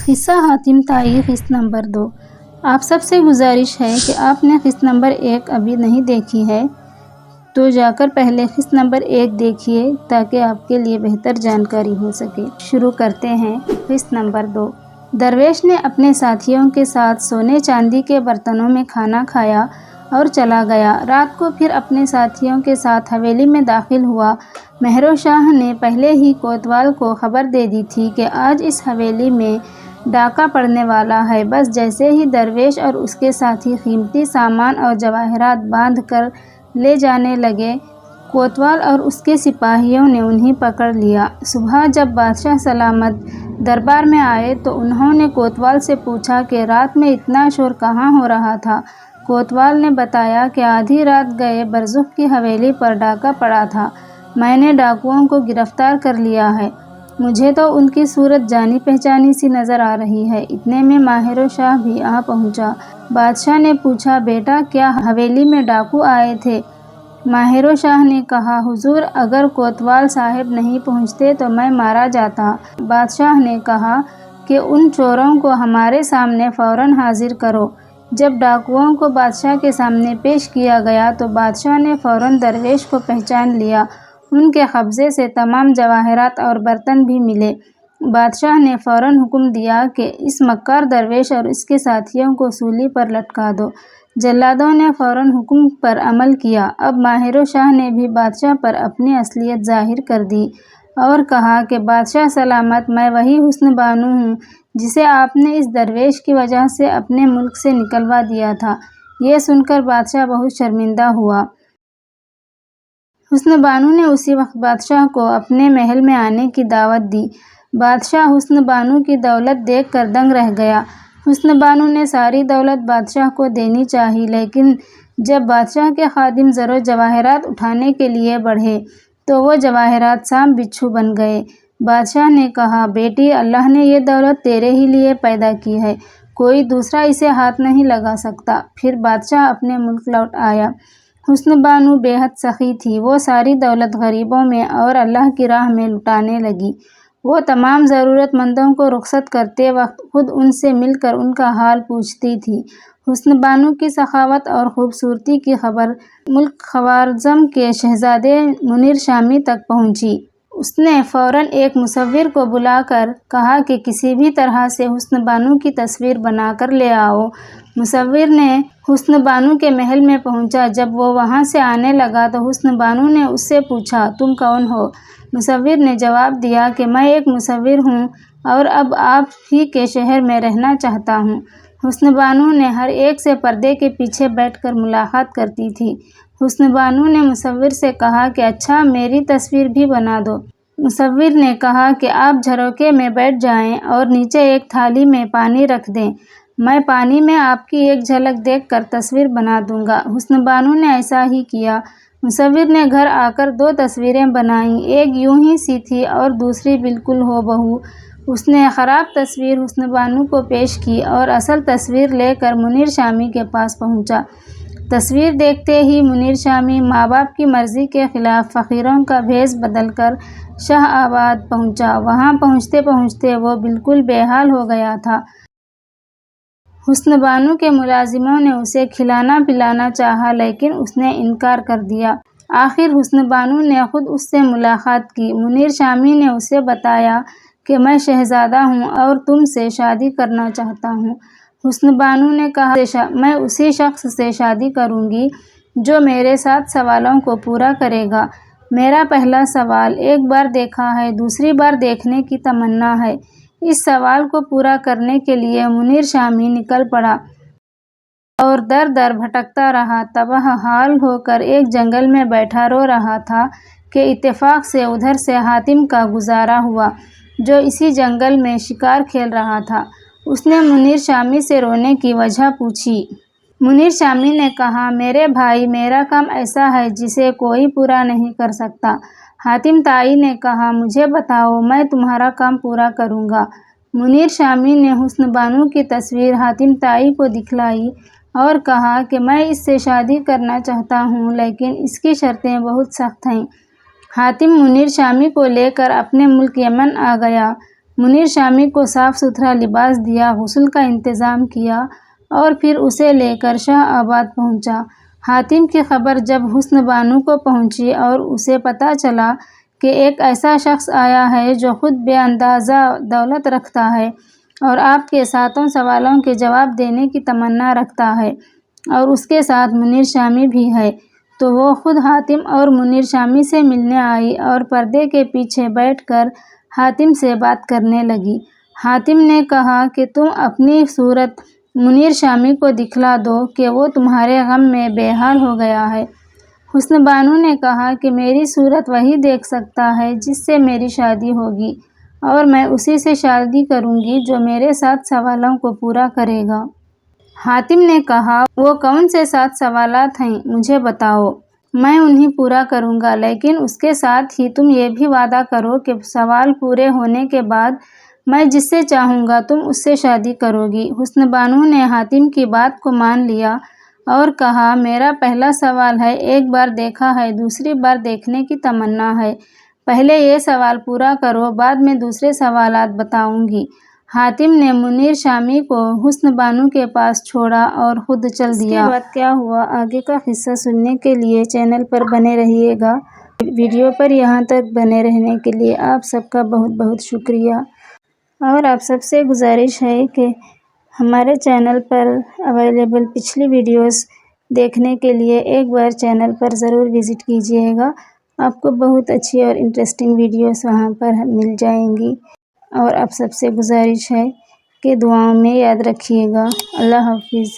قصہ حاتم طائی قسط نمبر 2۔ آپ سب سے گزارش ہے کہ آپ نے قسط نمبر 1 ابھی نہیں دیکھی ہے تو جا کر پہلے قسط نمبر 1 دیکھیے تاکہ آپ کے لیے بہتر جانکاری ہو سکے۔ شروع کرتے ہیں۔ قسط نمبر 2۔ درویش نے اپنے ساتھیوں کے ساتھ سونے چاندی کے برتنوں میں کھانا کھایا اور چلا گیا۔ رات کو پھر اپنے ساتھیوں کے ساتھ حویلی میں داخل ہوا۔ مہرو شاہ نے پہلے ہی کوتوال کو خبر دے دی تھی کہ آج اس حویلی میں ڈاکہ پڑنے والا ہے۔ بس جیسے ہی درویش اور اس کے ساتھی قیمتی سامان اور جواہرات باندھ کر لے جانے لگے، کوتوال اور اس کے سپاہیوں نے انہیں پکڑ لیا۔ صبح جب بادشاہ سلامت دربار میں آئے تو انہوں نے کوتوال سے پوچھا کہ رات میں اتنا شور کہاں ہو رہا تھا؟ کوتوال نے بتایا کہ آدھی رات گئے برزخ کی حویلی پر ڈاکہ پڑا تھا۔ میں نے ڈاکوؤں کو گرفتار کر لیا ہے۔ مجھے تو ان کی صورت جانی پہچانی سی نظر آ رہی ہے۔ اتنے میں ماہر شاہ بھی آ پہنچا۔ بادشاہ نے پوچھا، بیٹا کیا حویلی میں ڈاکو آئے تھے؟ ماہر شاہ نے کہا، حضور اگر کوتوال صاحب نہیں پہنچتے تو میں مارا جاتا۔ بادشاہ نے کہا کہ ان چوروں کو ہمارے سامنے فوراً حاضر کرو۔ جب ڈاکوؤں کو بادشاہ کے سامنے پیش کیا گیا تو بادشاہ نے فوراً درویش کو پہچان لیا۔ ان کے قبضے سے تمام جواہرات اور برتن بھی ملے۔ بادشاہ نے فوراً حکم دیا کہ اس مکار درویش اور اس کے ساتھیوں کو سولی پر لٹکا دو۔ جلادوں نے فوراً حکم پر عمل کیا۔ اب ماہر شاہ نے بھی بادشاہ پر اپنی اصلیت ظاہر کر دی اور کہا کہ بادشاہ سلامت، میں وہی حسن بانو ہوں جسے آپ نے اس درویش کی وجہ سے اپنے ملک سے نکلوا دیا تھا۔ یہ سن کر بادشاہ بہت شرمندہ ہوا۔ حسن بانو نے اسی وقت بادشاہ کو اپنے محل میں آنے کی دعوت دی۔ بادشاہ حسن بانو کی دولت دیکھ کر دنگ رہ گیا۔ حسن بانو نے ساری دولت بادشاہ کو دینی چاہی، لیکن جب بادشاہ کے خادم زر و جواہرات اٹھانے کے لیے بڑھے تو وہ جواہرات سانپ بچھو بن گئے۔ بادشاہ نے کہا، بیٹی اللہ نے یہ دولت تیرے ہی لیے پیدا کی ہے، کوئی دوسرا اسے ہاتھ نہیں لگا سکتا۔ پھر بادشاہ اپنے ملک لوٹ آیا۔ حسن بانو بے حد سخی تھی۔ وہ ساری دولت غریبوں میں اور اللہ کی راہ میں لٹانے لگی۔ وہ تمام ضرورت مندوں کو رخصت کرتے وقت خود ان سے مل کر ان کا حال پوچھتی تھی۔ حسن بانو کی سخاوت اور خوبصورتی کی خبر ملک خوارزم کے شہزادے منیر شامی تک پہنچی۔ اس نے فوراً ایک مصور کو بلا کر کہا کہ کسی بھی طرح سے حسن بانو کی تصویر بنا کر لے آؤ۔ مصور نے حسن بانو کے محل میں پہنچا۔ جب وہ وہاں سے آنے لگا تو حسن بانو نے اس سے پوچھا، تم کون ہو؟ مصور نے جواب دیا کہ میں ایک مصور ہوں اور اب آپ ہی کے شہر میں رہنا چاہتا ہوں۔ حسن بانو نے ہر ایک سے پردے کے پیچھے بیٹھ کر ملاقات کرتی تھی۔ حسن بانو نے مصور سے کہا کہ اچھا میری تصویر بھی بنا دو۔ مصور نے کہا کہ آپ جھروکے میں بیٹھ جائیں اور نیچے ایک تھالی میں پانی رکھ دیں، میں پانی میں آپ کی ایک جھلک دیکھ کر تصویر بنا دوں گا۔ حسن بانو نے ایسا ہی کیا۔ مصور نے گھر آ کر 2 تصویریں بنائیں، ایک یوں ہی سی تھی اور دوسری بالکل ہو بہو۔ اس نے خراب تصویر حسن بانو کو پیش کی اور اصل تصویر لے کر منیر شامی کے پاس پہنچا۔ تصویر دیکھتے ہی منیر شامی ماں باپ کی مرضی کے خلاف فقیروں کا بھیس بدل کر شاہ آباد پہنچا۔ وہاں پہنچتے پہنچتے وہ بالکل بے حال ہو گیا تھا۔ حسن بانو کے ملازموں نے اسے کھلانا پلانا چاہا لیکن اس نے انکار کر دیا۔ آخر حسن بانو نے خود اس سے ملاقات کی۔ منیر شامی نے اسے بتایا کہ میں شہزادہ ہوں اور تم سے شادی کرنا چاہتا ہوں۔ حسن بانو نے کہا، میں اسی شخص سے شادی کروں گی جو میرے 7 سوالوں کو پورا کرے گا۔ میرا پہلا سوال، ایک بار دیکھا ہے، دوسری بار دیکھنے کی تمنا ہے۔ اس سوال کو پورا کرنے کے لیے منیر شامی نکل پڑا اور در در بھٹکتا رہا، تباہ حال ہو کر ایک جنگل میں بیٹھا رو رہا تھا کہ اتفاق سے ادھر سے حاتم کا گزارا ہوا جو اسی جنگل میں شکار کھیل رہا تھا۔ اس نے منیر شامی سے رونے کی وجہ پوچھی۔ منیر شامی نے کہا، میرے بھائی، میرا کام ایسا ہے جسے کوئی پورا نہیں کر سکتا۔ حاتم طائی نے کہا، مجھے بتاؤ، میں تمہارا کام پورا کروں گا۔ منیر شامی نے حسن بانو کی تصویر حاتم طائی کو دکھلائی اور کہا کہ میں اس سے شادی کرنا چاہتا ہوں لیکن اس کی شرطیں بہت سخت ہیں۔ حاتم منیر شامی کو لے کر اپنے ملک یمن آ گیا۔ منیر شامی کو صاف ستھرا لباس دیا، غسل کا انتظام کیا اور پھر اسے لے کر شاہ آباد پہنچا۔ حاتم کی خبر جب حسن بانو کو پہنچی اور اسے پتہ چلا کہ ایک ایسا شخص آیا ہے جو خود بے اندازہ دولت رکھتا ہے اور آپ کے 7 سوالوں کے جواب دینے کی تمنا رکھتا ہے اور اس کے ساتھ منیر شامی بھی ہے، تو وہ خود حاتم اور منیر شامی سے ملنے آئی اور پردے کے پیچھے بیٹھ کر حاتم سے بات کرنے لگی۔ حاتم نے کہا کہ تم اپنی صورت منیر شامی کو دکھلا دو کہ وہ تمہارے غم میں بے حال ہو گیا ہے۔ حسن بانو نے کہا کہ میری صورت وہی دیکھ سکتا ہے جس سے میری شادی ہوگی اور میں اسی سے شادی کروں گی جو میرے 7 سوالوں کو پورا کرے گا۔ حاتم نے کہا، وہ کون سے 7 سوالات ہیں مجھے بتاؤ، میں انہیں پورا کروں گا، لیکن اس کے ساتھ ہی تم یہ بھی وعدہ کرو کہ سوال پورے ہونے کے بعد میں جس سے چاہوں گا تم اس سے شادی کرو گی۔ حسن بانو نے حاتم کی بات کو مان لیا اور کہا، میرا پہلا سوال ہے، ایک بار دیکھا ہے، دوسری بار دیکھنے کی تمنا ہے، پہلے یہ سوال پورا کرو، بعد میں دوسرے سوالات بتاؤں گی۔ حاتم نے منیر شامی کو حسن بانو کے پاس چھوڑا اور خود چل دیا۔ اس کے بعد کیا ہوا، آگے کا قصہ سننے کے لیے چینل پر بنے رہیے گا۔ ویڈیو پر یہاں تک بنے رہنے کے لیے آپ سب کا بہت بہت شکریہ، اور آپ سب سے گزارش ہے کہ ہمارے چینل پر اویلیبل پچھلی ویڈیوز دیکھنے کے لیے ایک بار چینل پر ضرور وزٹ کیجیے گا۔ آپ کو بہت اچھی اور انٹرسٹنگ ویڈیوز وہاں پر مل جائیں گی، اور آپ سب سے گزارش ہے کہ دعاؤں میں یاد رکھیے گا۔ اللہ حافظ۔